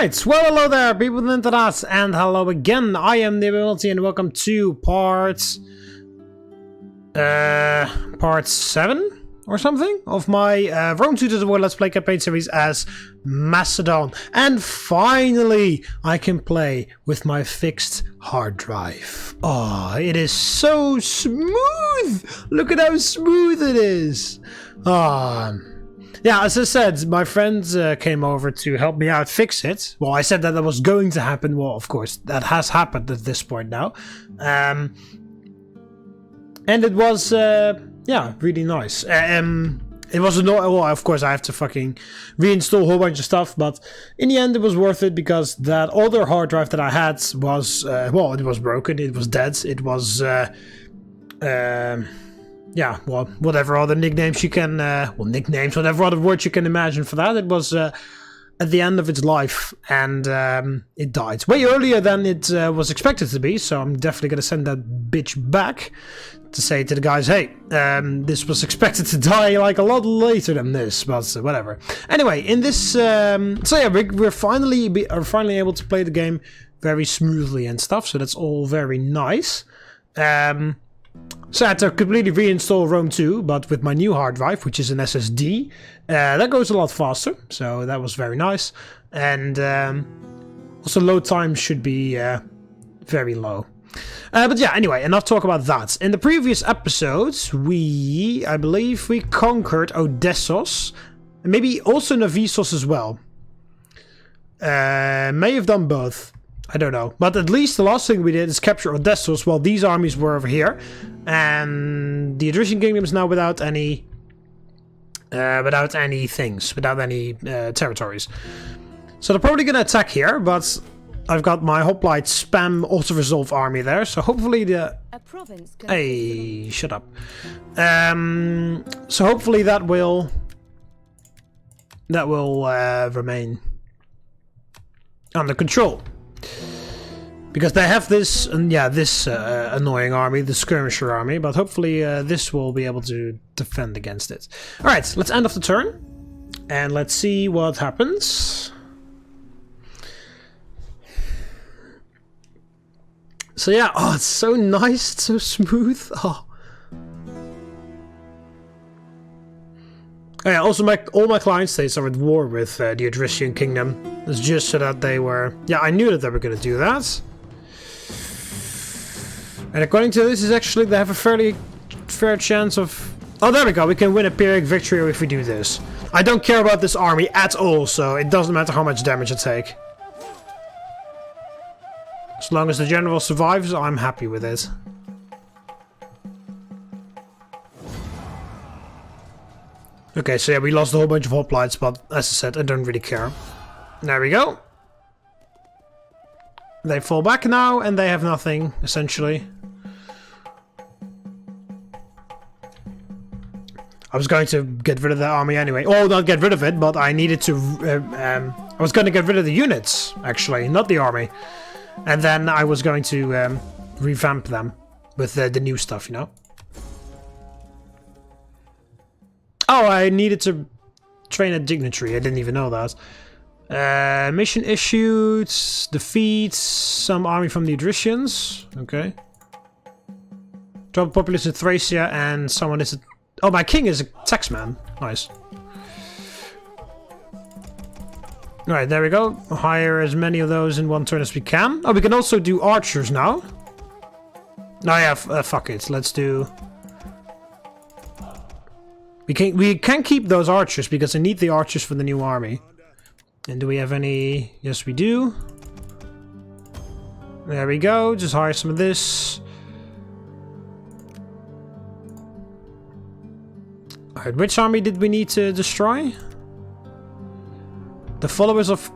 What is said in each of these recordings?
Alright, well hello there people of the internet, and hello again, I am TheMBmulti and welcome to part 7 or something of my Rome 2 to the War Let's Play campaign series as Macedon. And finally I can play with my fixed hard drive. Oh, it is so smooth! Look at how smooth it is! Yeah, as I said, my friends came over to help me out fix it. Well, I said that was going to happen. Well, of course, that has happened at this point now. And it was, yeah, really nice. It was annoying. Well, of course, I have to fucking reinstall a whole bunch of stuff. But in the end, it was worth it because that other hard drive that I had was, well, it was broken. It was dead. It was, yeah, well, whatever other nicknames you can, well, nicknames, whatever other words you can imagine for that. It was at the end of its life, and it died way earlier than it was expected to be. So I'm definitely going to send that bitch back to say to the guys, hey, this was expected to die like a lot later than this, but whatever. Anyway, in this, so yeah, we're finally able to play the game very smoothly and stuff. So that's all very nice. So I had to completely reinstall Rome 2, but with my new hard drive, which is an SSD, that goes a lot faster, so that was very nice. And also load time should be very low. But yeah, anyway, enough talk about that. In the previous episodes, I believe we conquered Odessos, and maybe also Navisos as well. May have done both. I don't know, but at least the last thing we did is capture Odessos while these armies were over here, and the Adrian Kingdom is now without any territories. So they're probably gonna attack here, but I've got my hoplite spam auto resolve army there, so hopefully hey, shut up. So hopefully that will remain under control. Because they have this, this annoying army, the skirmisher army, but hopefully this will be able to defend against it. Alright, let's end off the turn, and let's see what happens. So yeah, oh, it's so nice, it's so smooth. Oh. Yeah, also all my client states are at war with the Adrian Kingdom. It's just so that they were... Yeah, I knew that they were going to do that. And according to this, is actually they have a fairly fair chance of... Oh, there we go. We can win a Pyrrhic victory if we do this. I don't care about this army at all, so it doesn't matter how much damage I take. As long as the general survives, I'm happy with it. Okay, so yeah, we lost a whole bunch of hoplites, but as I said, I don't really care. There we go. They fall back now, and they have nothing, essentially. I was going to get rid of that army anyway. Oh, not get rid of it, but I needed to... I was going to get rid of the units, actually, not the army. And then I was going to revamp them with the new stuff, you know? Oh, I needed to train a dignitary. I didn't even know that. Mission issued. Defeat some army from the Adricians. Okay. Drop a populace in Thrace and someone is... Oh, my king is a taxman. Nice. Alright, there we go. Hire as many of those in one turn as we can. Oh, we can also do archers now. Oh yeah, fuck it. Let's do... We can keep those archers because I need the archers for the new army. And do we have any? Yes, we do. There we go. Just hire some of this. Alright, which army did we need to destroy? The followers of...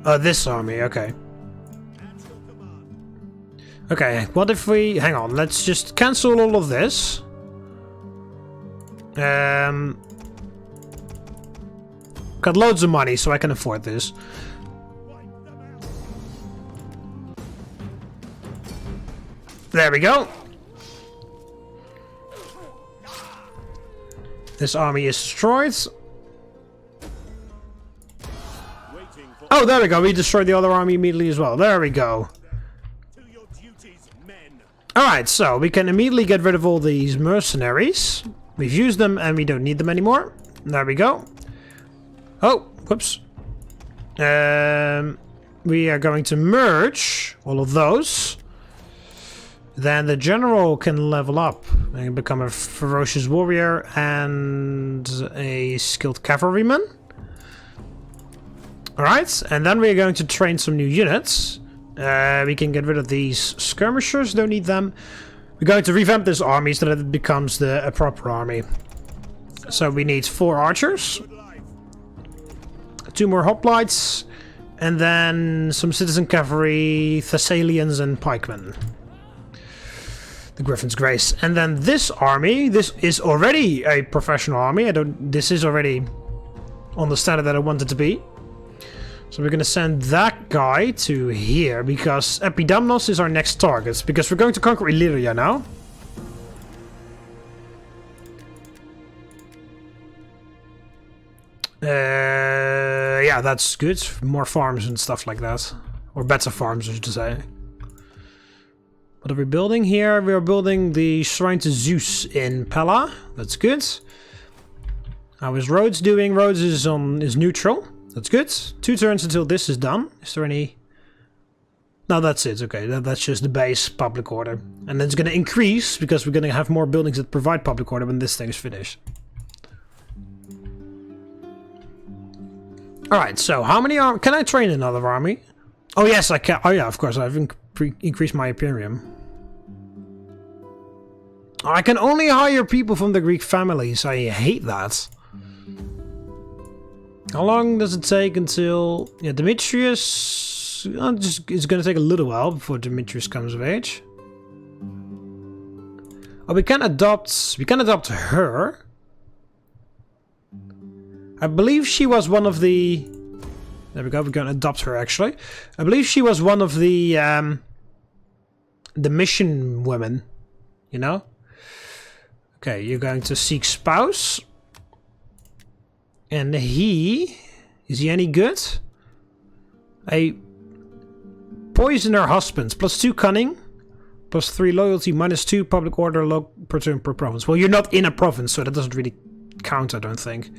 this army, okay. Okay, what if we... Hang on, let's just cancel all of this. Got loads of money, so I can afford this. There we go. This army is destroyed. Oh, there we go. We destroyed the other army immediately as well. There we go. Alright, so we can immediately get rid of all these mercenaries. We've used them and we don't need them anymore. There we go. Oh, whoops. We are going to merge all of those. Then the general can level up and become a ferocious warrior and a skilled cavalryman. Alright, and then we're going to train some new units. We can get rid of these skirmishers, don't need them. We're going to revamp this army so that it becomes a proper army. So we need 4 archers, 2 more hoplites, and then some citizen cavalry, Thessalians and pikemen. The Griffin's Grace. And then this army, this is already a professional army. This is already on the standard that I want it to be. So we're going to send that guy to here, because Epidamnus is our next target, because we're going to conquer Illyria now. Yeah, that's good. More farms and stuff like that. Or better farms, I should say. What are we building here? We are building the Shrine to Zeus in Pella. That's good. How is Rhodes doing? Rhodes is neutral. That's good. 2 turns until this is done. Is there any... No, that's it. Okay, that's just the base public order. And then it's going to increase because we're going to have more buildings that provide public order when this thing is finished. Alright, so how many are... Can I train another army? Oh yes, I can. Oh yeah, of course. I've increased my Imperium. I can only hire people from the Greek families. I hate that. How long does it take until... Yeah, Demetrius... it's going to take a little while before Demetrius comes of age. Oh, we can adopt... We can adopt her. I believe she was one of the... There we go, we're going to adopt her actually. I believe she was one of the mission women. You know? Okay, you're going to seek spouse. And is he any good? A poisoner husband, +2 cunning, +3 loyalty, -2 public order per turn per province. Well, you're not in a province, so that doesn't really count, I don't think.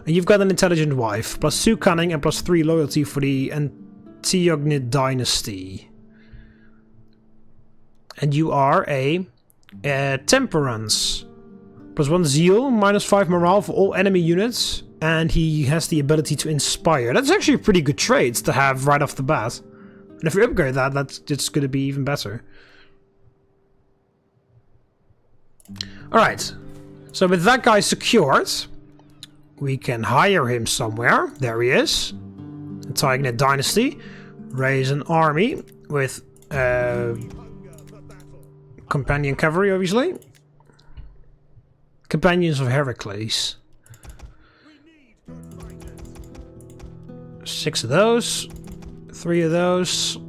And you've got an intelligent wife, +2 cunning and +3 loyalty for the Antiognid dynasty. And you are a temperance. +1 zeal, -5 morale for all enemy units. And he has the ability to inspire. That's actually a pretty good trait to have right off the bat. And if you upgrade that, that's just going to be even better. Alright. So with that guy secured, we can hire him somewhere. There he is. Antiognid dynasty. Raise an army with companion cavalry, obviously. Companions of Heracles. 6 of those. 3 of those.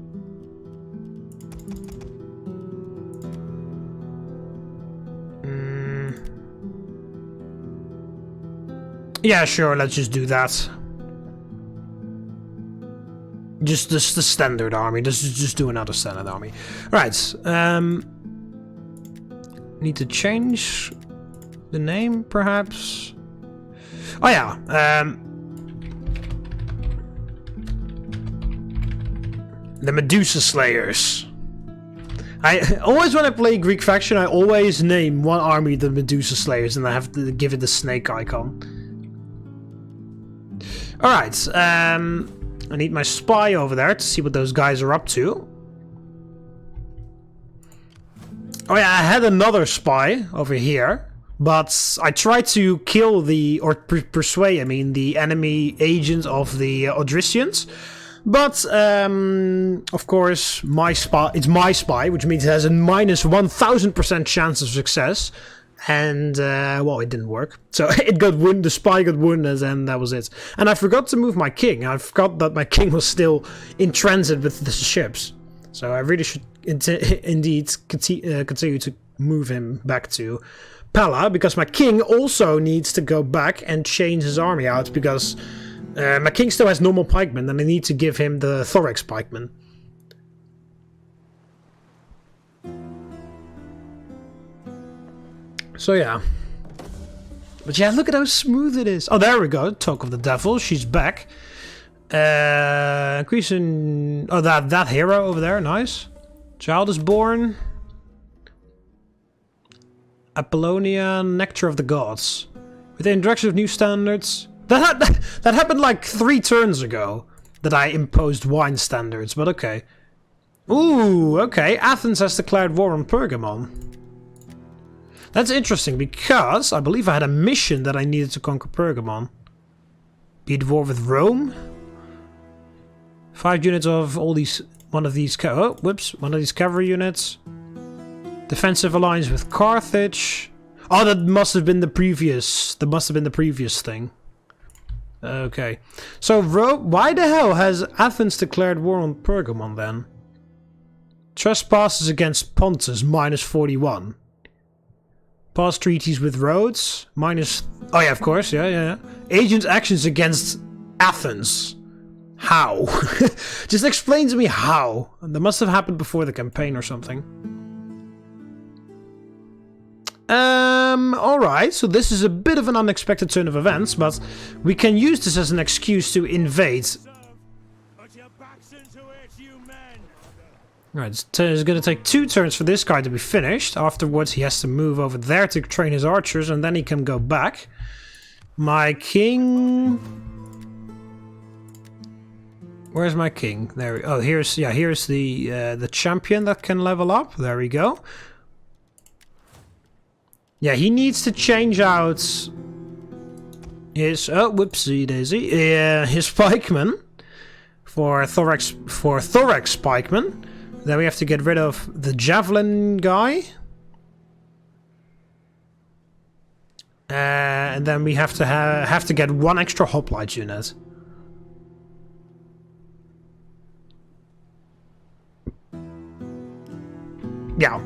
Yeah, sure, let's just do that. Just the standard army. Just do another standard army. Right. Need to change the name, perhaps? Oh yeah. The Medusa Slayers. I always, when I play Greek faction, I always name one army the Medusa Slayers, and I have to give it the snake icon. Alright, I need my spy over there to see what those guys are up to. Oh yeah, I had another spy over here, but I tried to kill persuade, the enemy agent of the Odrysians. But, of course, it's my spy, which means it has a -1000% chance of success. And, well, it didn't work. So it got wounded, the spy got wounded, and that was it. And I forgot to move my king. I forgot that my king was still in transit with the ships. So I really should indeed continue to move him back to Pella, because my king also needs to go back and change his army out, because My king still has normal pikemen, and I need to give him the thorax pikemen. So yeah. But yeah, look at how smooth it is. Oh, there we go. Talk of the devil. She's back. Increasing... Oh, that hero over there. Nice. Child is born. Apollonia, Nectar of the Gods. With the introduction of new standards. That happened like 3 turns ago. That I imposed wine standards, but okay. Ooh, okay. Athens has declared war on Pergamon. That's interesting because I believe I had a mission that I needed to conquer Pergamon. Be at war with Rome. 5 units of all these... One of these cavalry units. Defensive alliance with Carthage. Oh, that must have been the previous... That must have been the previous thing. Okay. So, Rome... Why the hell has Athens declared war on Pergamon then? Trespasses against Pontus, -41. Past treaties with Rhodes, minus... Oh yeah, of course, yeah. Agents' actions against Athens. How? Just explain to me how. That must have happened before the campaign or something. Alright, so this is a bit of an unexpected turn of events, but we can use this as an excuse to invade. Right, it's going to take 2 turns for this guy to be finished. Afterwards, he has to move over there to train his archers, and then he can go back. My king... Where's my king? There. Oh, here's the champion that can level up. There we go. Yeah, he needs to change out his... Oh, whoopsie daisy. His pikemen for thorax pikemen. Then we have to get rid of the javelin guy. And then we have to get 1 extra hoplite unit. Yeah.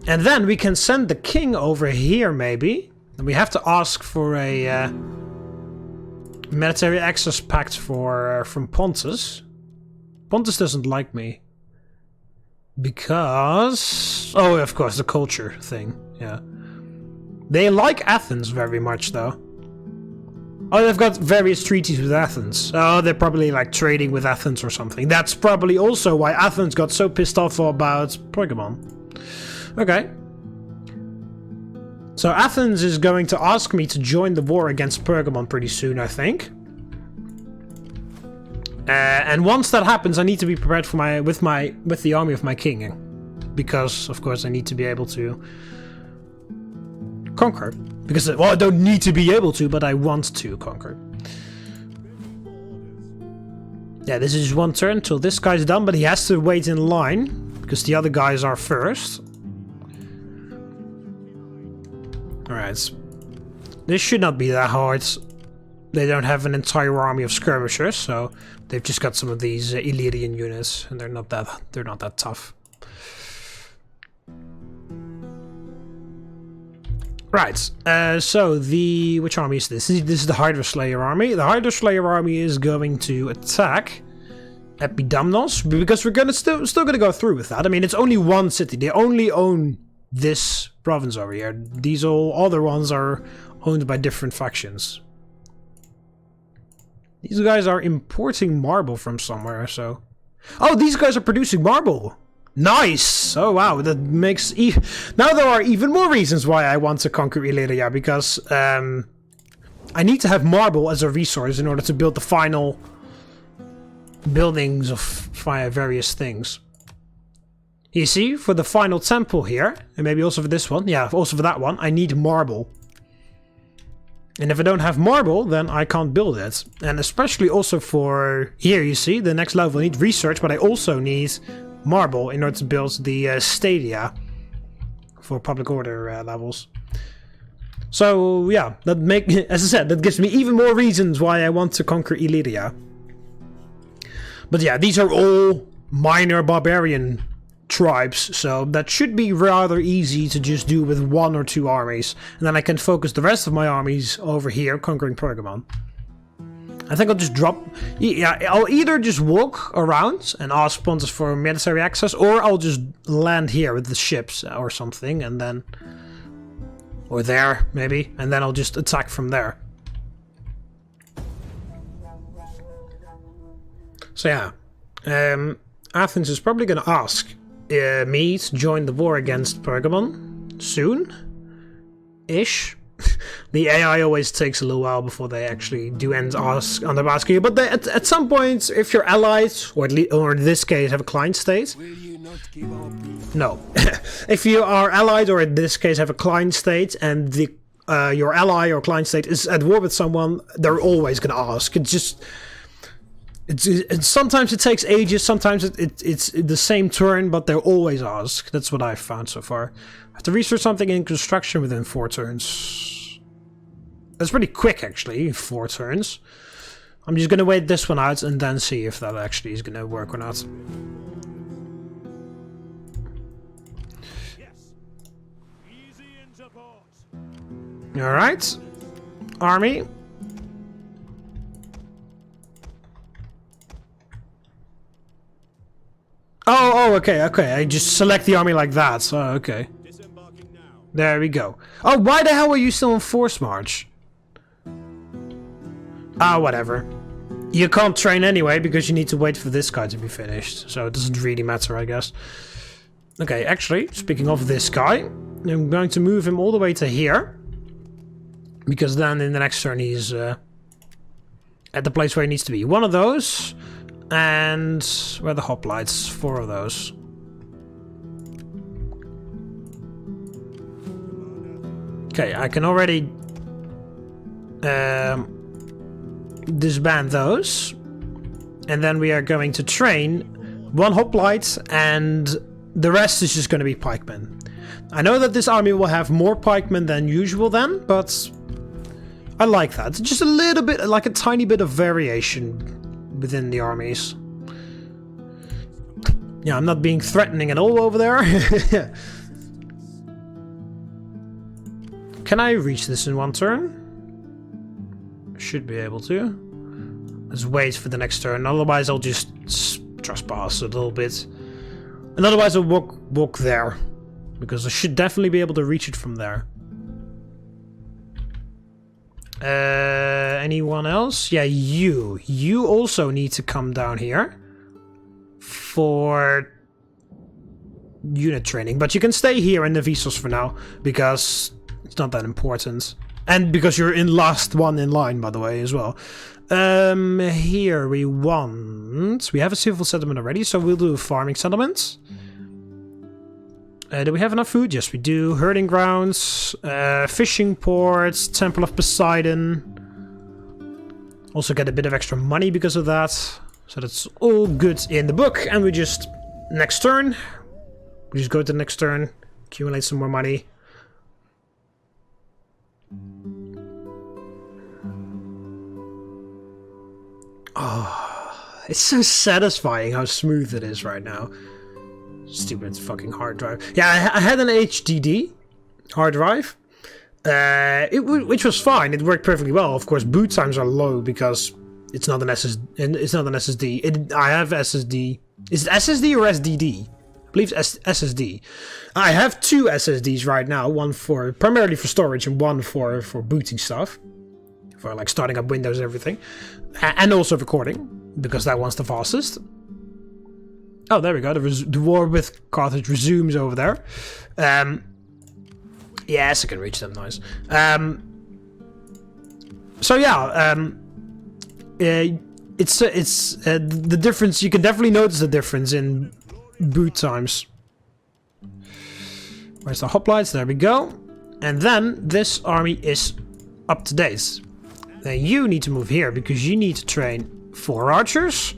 And then we can send the king over here, maybe. And we have to ask for a military access pact from Pontus. Pontus doesn't like me. Because... Oh, of course, the culture thing. Yeah. They like Athens very much, though. Oh, they've got various treaties with Athens. Oh, they're probably, like, trading with Athens or something. That's probably also why Athens got so pissed off about Pergamon. Okay. So Athens is going to ask me to join the war against Pergamon pretty soon, I think. And once that happens, I need to be prepared for with the army of my king, because of course I need to be able to conquer. Because well, I don't need to be able to, but I want to conquer. Yeah, this is 1 turn till this guy's done, but he has to wait in line because the other guys are first. All right, this should not be that hard. They don't have an entire army of skirmishers, so they've just got some of these Illyrian units, and they're not that tough. Right. So which army is this? This is the Hydra Slayer army. The Hydra Slayer army is going to attack Epidamnus, because we're still gonna go through with that. I mean, it's only 1 city. They only own this province over here. These all other ones are owned by different factions. These guys are importing marble from somewhere, so... Oh, these guys are producing marble! Nice! Oh, wow, that makes... Now there are even more reasons why I want to conquer Illyria, because I need to have marble as a resource in order to build the final buildings of various things. You see, for the final temple here, and maybe also for this one, yeah, also for that one, I need marble. And if I don't have marble, then I can't build it. And especially also for here, you see, the next level, I need research, but I also need marble in order to build the stadia for public order levels. So yeah, as I said, that gives me even more reasons why I want to conquer Illyria. But yeah, these are all minor barbarian tribes, so that should be rather easy to just do with 1 or 2 armies. And then I can focus the rest of my armies over here, conquering Pergamon. I think I'll just drop... Yeah, I'll either just walk around and ask sponsors for military access, or I'll just land here with the ships or something, and then... Or there, maybe, and then I'll just attack from there. So yeah, Athens is probably going to ask me to join the war against Pergamon soon-ish. The AI always takes a little while before they actually do end up asking you, but they, at some point, if you're allied, or in this case have a client state, no, if you are allied, or in this case have a client state, and the your ally or client state is at war with someone, they're always going to ask. It's just... sometimes it takes ages, sometimes it's the same turn, but they'll always ask. That's what I've found so far. I have to research something in construction within 4 turns. That's pretty quick, actually, 4 turns. I'm just going to wait this one out and then see if that actually is going to work or not. Alright. Army. Oh, okay. I just select the army like that. So, okay. There we go. Oh, why the hell are you still in force march? Ah, whatever. You can't train anyway because you need to wait for this guy to be finished. So it doesn't really matter, I guess. Okay, actually, speaking of this guy, I'm going to move him all the way to here. Because then in the next turn he's at the place where he needs to be. 1 of those. And where are the hoplites? 4 of those. Okay, I can already disband those. And then we are going to train 1 hoplite, and the rest is just going to be pikemen. I know that this army will have more pikemen than usual then, but I like that. Just a little bit, like a tiny bit of variation within the armies. Yeah, I'm not being threatening at all over there. Can I reach this in 1 turn? Should be able to. Let's wait for the next turn, otherwise I'll just trespass a little bit. And otherwise I'll walk there. Because I should definitely be able to reach it from there. Anyone else? Yeah, you. You also need to come down here for unit training. But you can stay here in the Visos for now, because it's not that important. And because you're in last one in line, by the way, as well. Here we want... We have a civil settlement already, so we'll do a farming settlement. Do we have enough food? Yes, we do. Herding grounds, fishing ports, Temple of Poseidon. Also get a bit of extra money because of that. So that's all good in the book. And we just, next turn, we just go to the next turn, accumulate some more money. Oh, it's so satisfying how smooth it is right now. Stupid fucking hard drive. Yeah, I had an HDD hard drive, which was fine. It worked perfectly well. Of course, boot times are low because it's not an SSD. It's not an SSD. I have SSD. Is it SSD or SDD? I believe it's SSD. I have 2 SSDs right now. One for primarily for storage and one for booting stuff, for like starting up Windows and everything, and also recording because that one's the fastest. Oh, there we go. The war with Carthage resumes over there. Yes, I can reach them. Nice. So yeah, it's the difference. You can definitely notice the difference in boot times. Where's the hoplites? There we go. And then this army is up to date. Then you need to move here because you need to train 4 archers.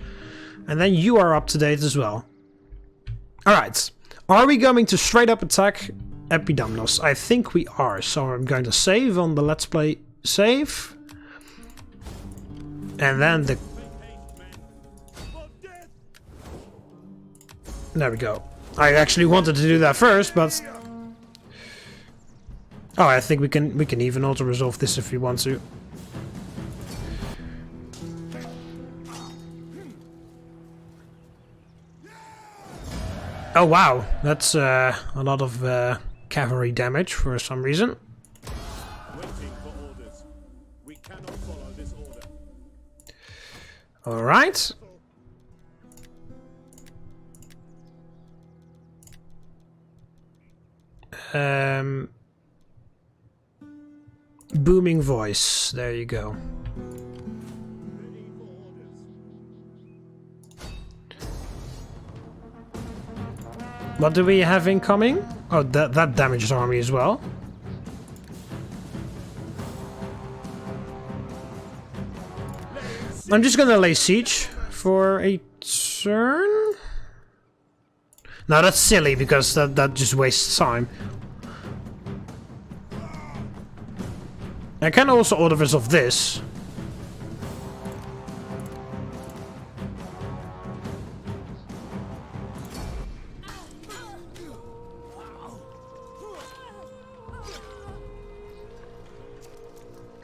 And then you are up to date as well. Alright. Are we going to straight up attack Epidamnus? I think we are. So I'm going to save on the Let's Play save. And then the... There we go. I actually wanted to do that first, but... Oh, I think we can even auto-resolve this if we want to. Oh wow, that's a lot of cavalry damage for some reason. Waiting for orders. We cannot follow this order. All right. Booming voice. There you go. What do we have incoming? Oh, that damages army as well. I'm just gonna lay siege for a turn. No, that's silly because that just wastes time. I can also order resolve this.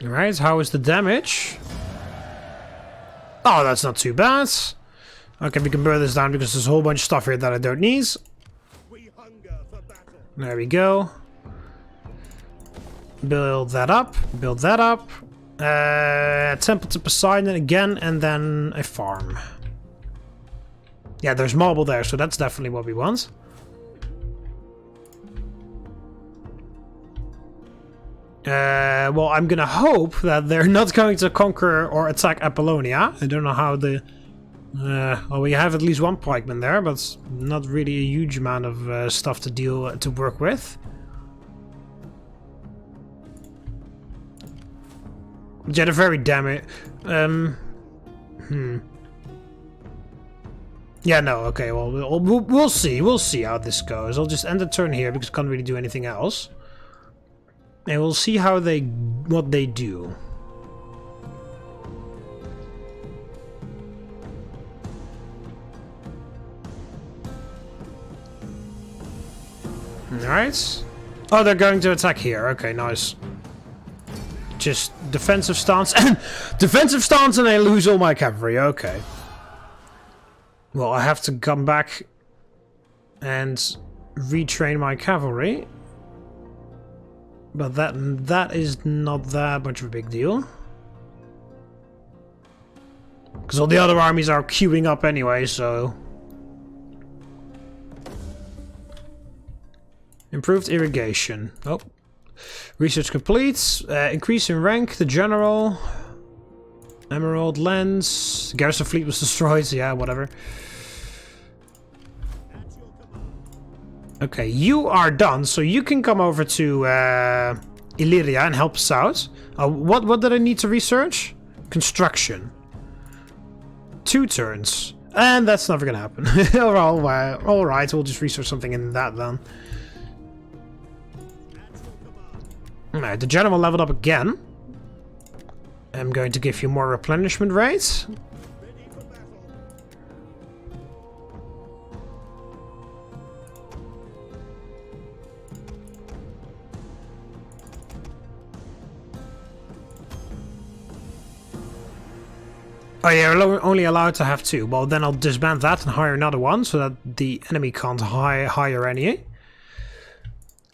Alright, how is the damage? Oh, that's not too bad. Okay, we can burn this down because there's a whole bunch of stuff here that I don't need. There we go. Build that up. Build that up. Temple to Poseidon again, and then a farm. Yeah, there's marble there, so that's definitely what we want. Well, I'm gonna hope that they're not going to conquer or attack Apollonia. I don't know how the... well, we have at least one pikeman there, but not really a huge amount of stuff to work with. Yeah, they're very damaged. Yeah, no, okay, well, we'll see. We'll see how this goes. I'll just end the turn here because I can't really do anything else. And we'll see how what they do. Alright. Oh, they're going to attack here. Okay, nice. Just defensive stance and defensive stance, and I lose all my cavalry. Okay. Well, I have to come back and retrain my cavalry. But that is not that much of a big deal. Because all the other armies are queuing up anyway, so... Improved irrigation. Oh. Research complete. Increase in rank, the general. Emerald lens. Garrison fleet was destroyed, so yeah, whatever. Okay, you are done, so you can come over to Illyria and help us out. What did I need to research? Construction. 2 turns. And that's never gonna happen. Alright, we'll just research something in that then. Alright, the general leveled up again. I'm going to give you more replenishment rates. Oh yeah, you're only allowed to have 2. Well, then I'll disband that and hire another one so that the enemy can't hire any.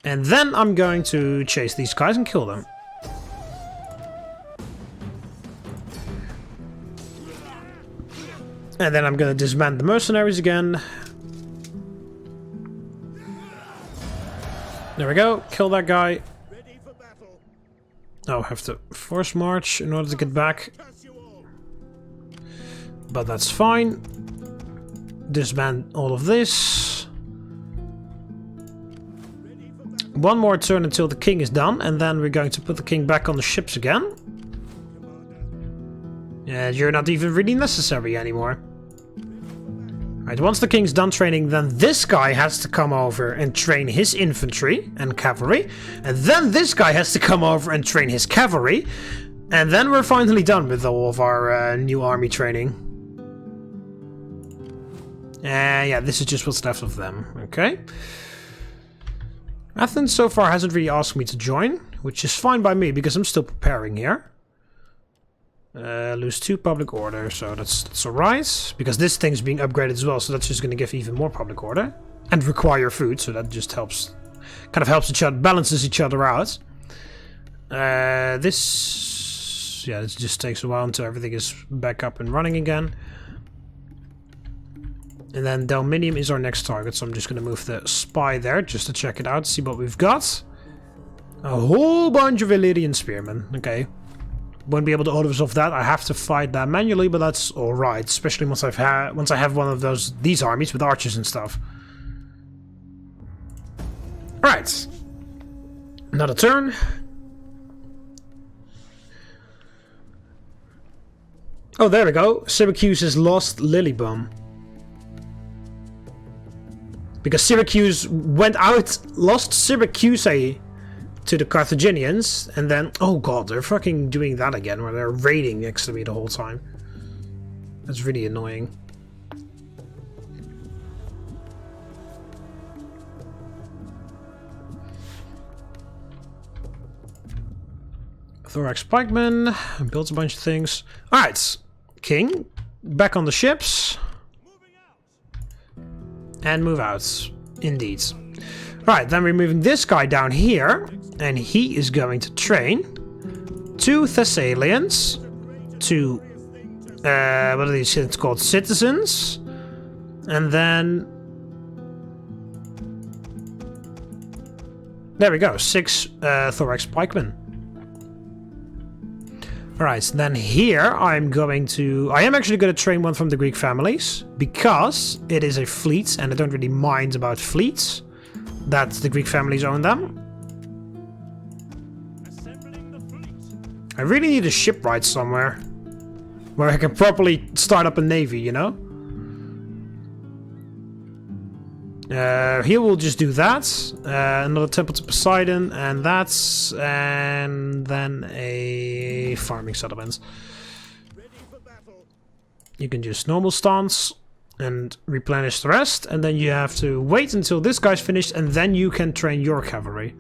And then I'm going to chase these guys and kill them. And then I'm going to disband the mercenaries again. There we go, kill that guy. Oh, I have to force march in order to get back. But that's fine. Disband all of this. One more turn until the king is done, and then we're going to put the king back on the ships again. And you're not even really necessary anymore. Right, once the king's done training, then this guy has to come over and train his infantry and cavalry. And then this guy has to come over and train his cavalry. And then we're finally done with all of our new army training. Yeah, this is just what's left of them. Okay. Athens so far hasn't really asked me to join, which is fine by me because I'm still preparing here. Lose 2 public order, so that's alright. Because this thing's being upgraded as well, so that's just going to give even more public order. And require food, so that just helps, kind of helps each other, balances each other out. This just takes a while until everything is back up and running again. And then Delminium is our next target, so I'm just going to move the spy there just to check it out, see what we've got. A whole bunch of Illyrian spearmen. Okay. Won't be able to auto-resolve that. I have to fight that manually, but that's alright. Especially once I have one of these armies with archers and stuff. Alright. Another turn. Oh, there we go. Syracuse has lost Lilybum. Because Syracuse went out, lost Syracuse to the Carthaginians, and then, oh god, they're fucking doing that again, where they're raiding next to me the whole time. That's really annoying. Thorax Pikeman, builds a bunch of things. Alright, King, back on the ships. And move out. Indeed. Right, then we're moving this guy down here. And he is going to train 2 Thessalians. 2, what are these things called? Citizens. And then... there we go, 6 Thorax Pikemen. Alright, so then here I am actually going to train one from the Greek families, because it is a fleet, and I don't really mind about fleets, that the Greek families own them. I really need a shipwright somewhere, where I can properly start up a navy, you know? Here we'll just do that. Another temple to Poseidon, and that's... and then a farming settlement. You can just normal stance and replenish the rest, and then you have to wait until this guy's finished, and then you can train your cavalry.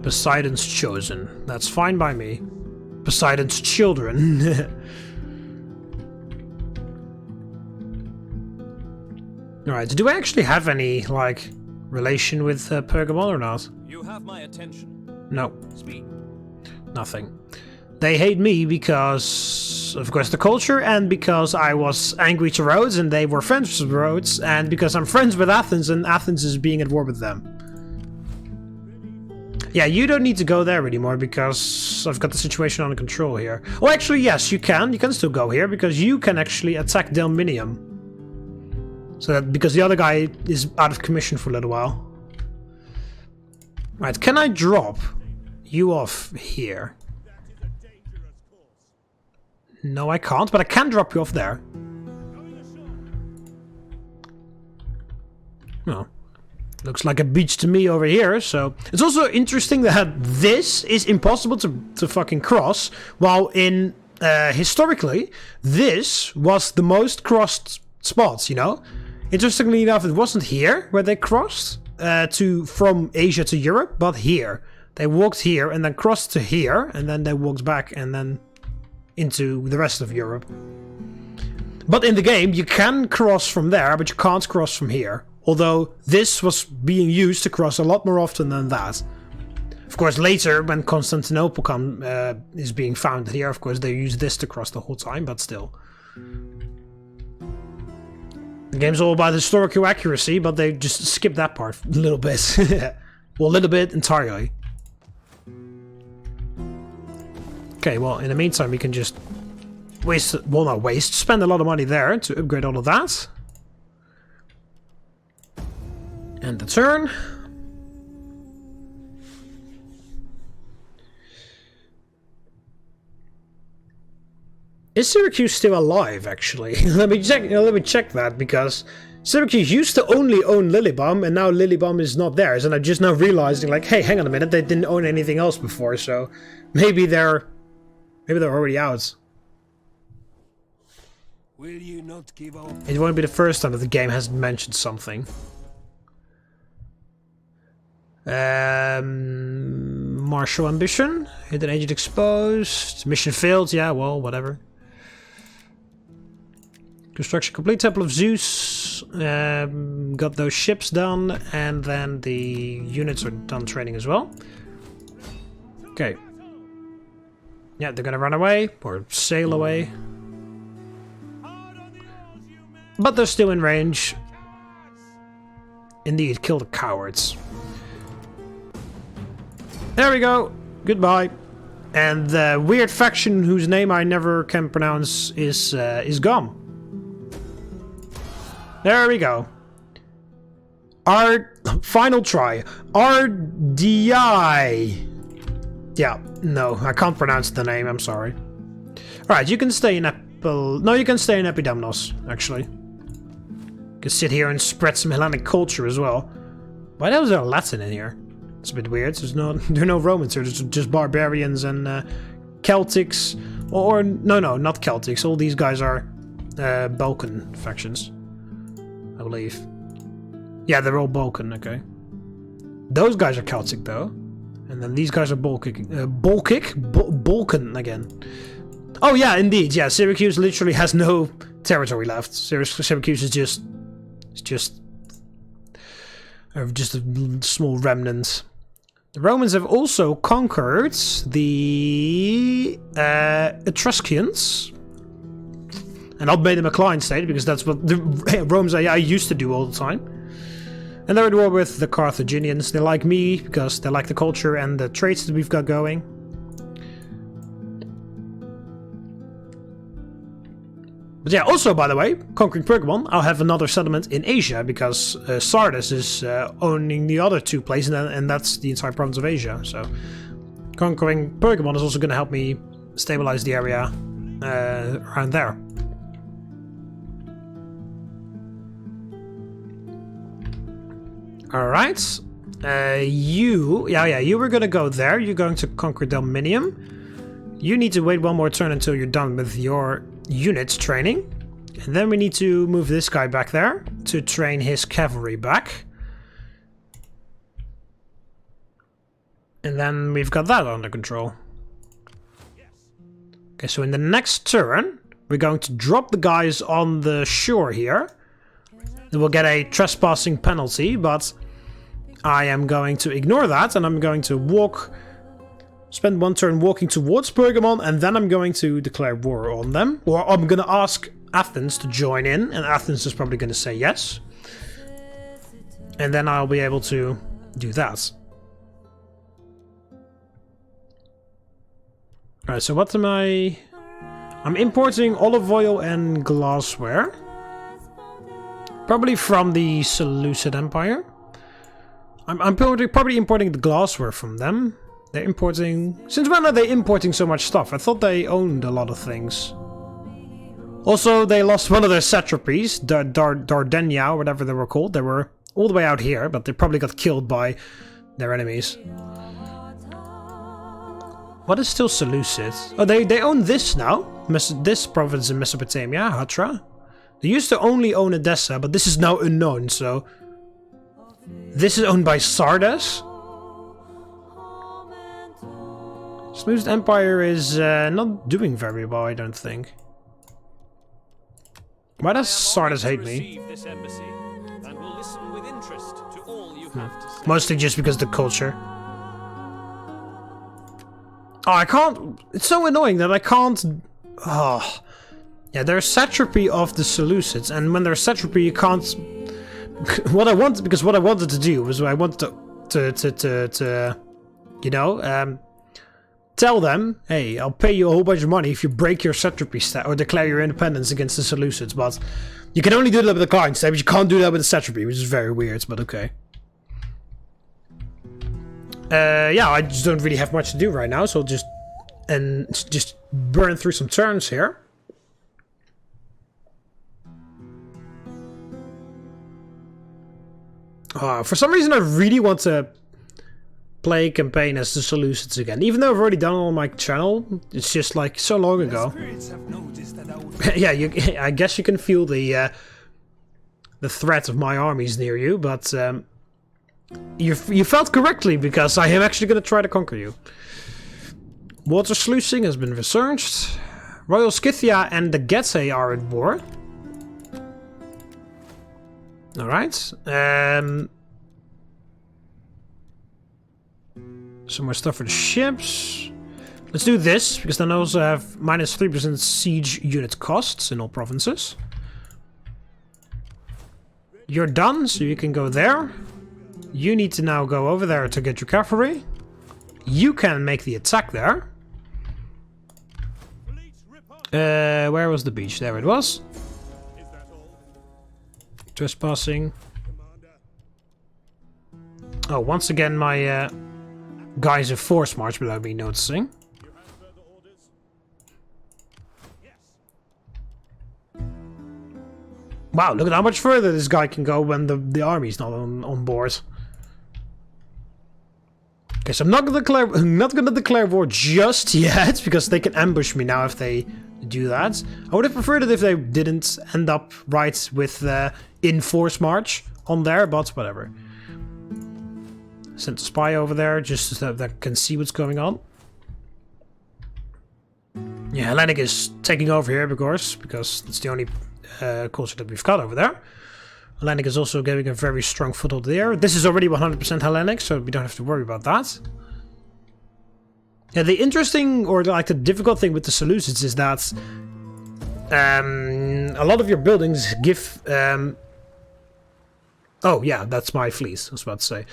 Poseidon's chosen. That's fine by me. Poseidon's children. Alright, do I actually have any, like, relation with Pergamon or not? You have my attention. No. Speak. Nothing. They hate me because, of course, the culture, and because I was angry to Rhodes and they were friends with Rhodes, and because I'm friends with Athens and Athens is being at war with them. Yeah, you don't need to go there anymore because I've got the situation under control here. Well, actually, yes, you can. You can still go here because you can actually attack Delminium. So that, because the other guy is out of commission for a little while. Right, can I drop you off here? No, I can't, but I can drop you off there. Well, looks like a beach to me over here, so... It's also interesting that this is impossible to fucking cross, while in, historically, this was the most crossed spots, you know? Interestingly enough, it wasn't here where they crossed from Asia to Europe, but here. They walked here and then crossed to here, and then they walked back and then into the rest of Europe. But in the game, you can cross from there, but you can't cross from here. Although this was being used to cross a lot more often than that. Of course, later, when Constantinople is being founded here, of course, they use this to cross the whole time, but still. The game's all about historical accuracy, but they just skip that part a little bit. Well, a little bit entirely. Okay, well, in the meantime, we can just spend a lot of money there to upgrade all of that. And the turn. Is Syracuse still alive, actually? let me check that, because Syracuse used to only own Lilybum, and now Lilybum is not theirs, and I'm just now realizing, like, hey, hang on a minute, they didn't own anything else before, so maybe they're already out. Will you not give up? It won't be the first time that the game has mentioned something. Martial ambition. Hidden agent exposed. Mission failed. Yeah, well, whatever. Construction complete. Temple of Zeus. Got those ships done. And then the units are done training as well. Okay. Yeah, they're gonna run away. Or sail away. But they're still in range. Indeed, kill the cowards. There we go. Goodbye. And the weird faction whose name I never can pronounce is gone. There we go. Our final try. RDI. Yeah, no, I can't pronounce the name. I'm sorry. Alright, you can stay in No, you can stay in Epidamnus, actually. You can sit here and spread some Hellenic culture as well. Why is there Latin in here? It's a bit weird. There are no Romans here. There's just barbarians and Celtics. Or no, not Celtics. All these guys are Balkan factions, I believe. Yeah, they're all Balkan. Okay. Those guys are Celtic though, and then these guys are Balkan again. Oh yeah, indeed. Yeah, Syracuse literally has no territory left. Syracuse is just a small remnant. The Romans have also conquered the Etruscans. And not made them a client state, because that's what the Romans I used to do all the time. And they're at war with the Carthaginians. They like me, because they like the culture and the traits that we've got going. But yeah, also, by the way, conquering Pergamon, I'll have another settlement in Asia, because Sardis is owning the other two places, and that's the entire province of Asia. So, conquering Pergamon is also going to help me stabilize the area around there. Alright. You were going to go there. You're going to conquer Delminium. You need to wait one more turn until you're done with your units training. And then we need to move this guy back there to train his cavalry back. And then we've got that under control. Okay, so in the next turn, we're going to drop the guys on the shore here. They will get a trespassing penalty, but I am going to ignore that, and I'm going to spend one turn walking towards Pergamon, and then I'm going to declare war on them. Or I'm going to ask Athens to join in, and Athens is probably going to say yes. And then I'll be able to do that. Alright, so what am I... I'm importing olive oil and glassware. Probably from the Seleucid Empire. I'm probably importing the glassware from them. They're importing... Since when are they importing so much stuff? I thought they owned a lot of things. Also, they lost one of their satrapies, Dardenia, or whatever they were called. They were all the way out here, but they probably got killed by their enemies. What is still Seleucid? Oh, they own this now. This province in Mesopotamia, Hatra. They used to only own Edessa, but this is now unknown, so... This is owned by Sardis. Seleucid Empire is not doing very well, I don't think. Why does Sardis hate me? Mostly just because of the culture. Oh, I can't... It's so annoying that I can't... Oh. Yeah, they're a satrapy of the Seleucids, and when they're a satrapy, you can't... what I wanted to do was I wanted to you know, tell them, hey, I'll pay you a whole bunch of money if you break your satrapy stat or declare your independence against the Seleucids, but you can only do that with the client stat, but you can't do that with the satrapy, which is very weird, but okay. Yeah, I just don't really have much to do right now, so I'll just burn through some turns here. For some reason I really want to play campaign as the Seleucids again. Even though I've already done it on my channel, it's just like so long ago. Yeah, I guess you can feel the threat of my armies near you, but you felt correctly, because I am actually going to try to conquer you. Water sluicing has been researched. Royal Scythia and the Getae are at war. Alright. Some more stuff for the ships. Let's do this, because then I also have minus 3% siege unit costs in all provinces. You're done, so you can go there. You need to now go over there to get your cavalry. You can make the attack there. Where was the beach? There it was. Trespassing. Oh, once again my guys have force march without me noticing. Wow, look at how much further this guy can go when the army's not on board. Okay, so I'm not gonna declare war just yet, because they can ambush me now if they do that. I would have preferred it if they didn't end up right with in force march on there, but whatever. Sent a spy over there just so that they can see what's going on. Yeah, Hellenic is taking over here, of course, because it's the only culture that we've got over there. Hellenic is also getting a very strong foothold there. This is already 100% Hellenic, so we don't have to worry about that. Yeah, the interesting, or like the difficult thing with the Seleucids is that a lot of your buildings give... oh, yeah, that's my fleece, I was about to say.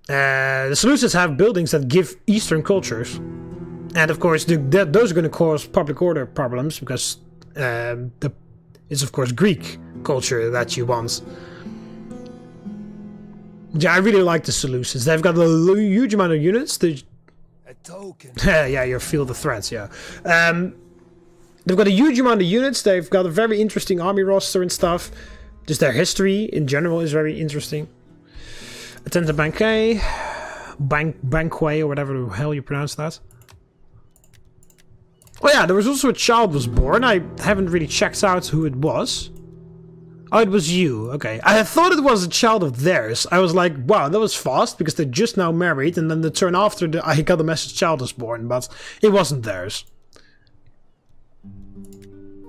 The Seleucids have buildings that give Eastern cultures. And of course, those are going to cause public order problems, because it's of course Greek culture that you want. Yeah, I really like the Seleucids. They've got a huge amount of units. A token. Yeah, you feel the threats, yeah. They've got a huge amount of units. They've got a very interesting army roster and stuff. Just their history in general is very interesting. Attend the Banquet, or whatever the hell you pronounce that. Oh yeah, there was also a child was born. I haven't really checked out who it was. Oh, it was you. Okay. I thought it was a child of theirs. I was like, wow, that was fast, because they just now married, and then the turn after I got the message child was born, but it wasn't theirs.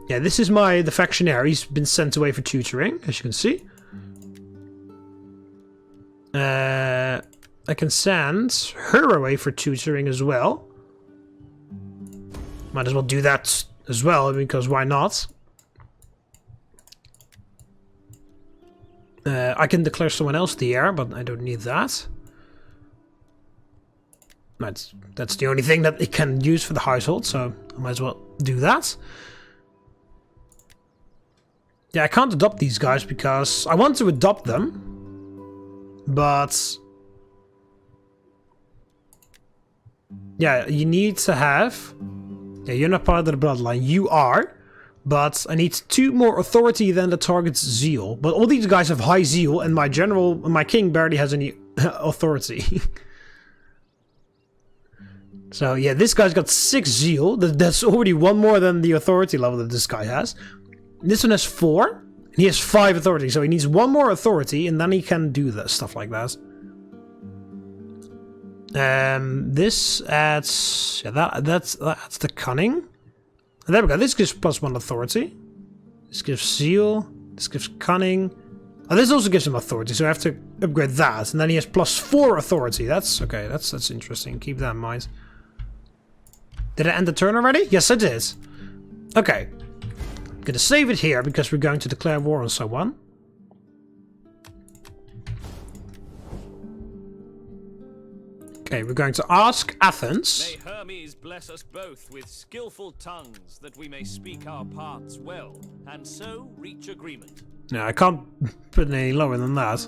Yeah, this is the factionaire. He's been sent away for tutoring, as you can see. I can send her away for tutoring as well. Might as well do that as well, because why not? I can declare someone else the heir, but I don't need that. That's the only thing that it can use for the household, so I might as well do that. Yeah, I can't adopt these guys because I want to adopt them, but yeah, you need to have. Yeah, you're not part of the bloodline. You are. But I need 2 more authority than the target's zeal. But all these guys have high zeal, and my king barely has any authority. So yeah, this guy's got 6 zeal. That's already 1 more than the authority level that this guy has. This one has 4. And he has 5 authority, so he needs 1 more authority, and then he can do this stuff like that. This adds, yeah, that's the cunning. And there we go. This gives +1 authority. This gives zeal. This gives cunning. Oh, this also gives him authority, so I have to upgrade that. And then he has +4 authority. That's okay. That's interesting. Keep that in mind. Did I end the turn already? Yes, I did. Okay. I'm gonna save it here because we're going to declare war on someone. Okay, we're going to ask Athens. May Hermes bless us both with skillful tongues, that we may speak our parts well, and so reach agreement. No, I can't put it any lower than that.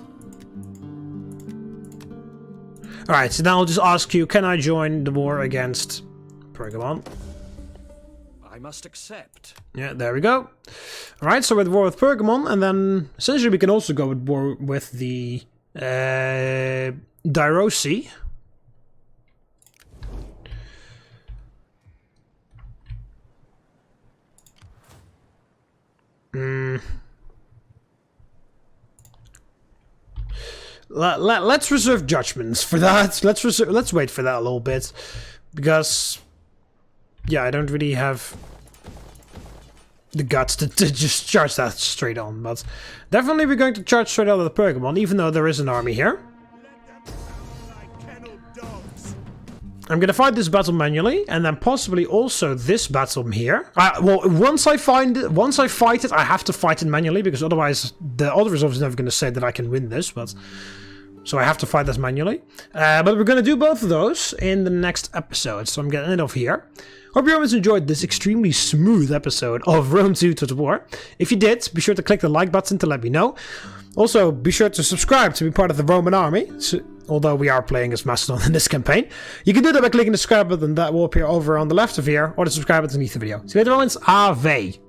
Alright, so now I'll just ask you, can I join the war against Pergamon? I must accept. Yeah, there we go. Alright, so we're at war with Pergamon, and then essentially we can also go at war with the Dirosi. Let's reserve judgments for that. Let's wait for that a little bit, because yeah, I don't really have the guts to just charge that straight on. But definitely we're going to charge straight out of the Pergamon, even though there is an army here. I'm gonna fight this battle manually, and then possibly also this battle here. Well, once I fight it, I have to fight it manually, because otherwise the other resolve is never gonna say that I can win this. But so I have to fight this manually. But we're gonna do both of those in the next episode. So I'm getting it off here. Hope you always enjoyed this extremely smooth episode of Rome 2 Total War. If you did, be sure to click the like button to let me know. Also, be sure to subscribe to be part of the Roman army, although we are playing as Macedon in this campaign. You can do that by clicking the subscribe button that will appear over on the left of here, or the subscribe button underneath the video. See you later, Romans. Ave.